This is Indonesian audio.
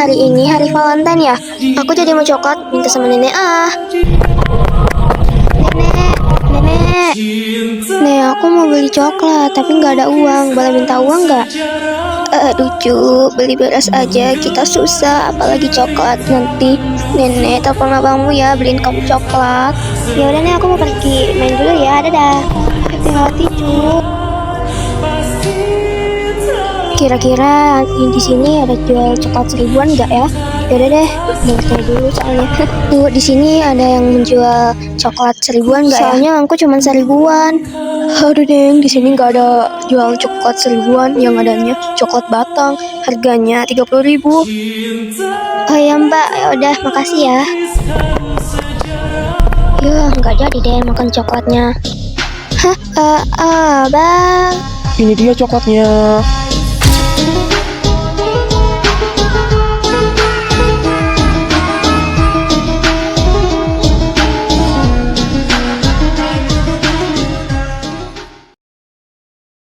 hari ini hari Valentine ya? Aku jadi mau coklat, minta sama nenek ah. Nenek, Nek, aku mau beli coklat, tapi nggak ada uang. Boleh minta uang nggak? Aduh cu, beli beras aja kita susah, apalagi coklat. Nanti nenek telepon abangmu ya, beliin kamu coklat. Ya udah nih, aku mau pergi main dulu ya, dadah. Hati-hati cu. Kira-kira di sini ada jual coklat seribuan nggak ya? Yaudah deh, mau tanya dulu soalnya. Tuh di sini ada yang menjual coklat seribuan nggak ya? Soalnya aku cuma seribuan. Aduh deng, di sini nggak ada jual coklat seribuan. Yang adanya coklat batang, harganya 30.000. Oh ya mbak, ya udah makasih ya. Ya nggak jadi deh makan coklatnya. Hah, abang. Ini dia coklatnya.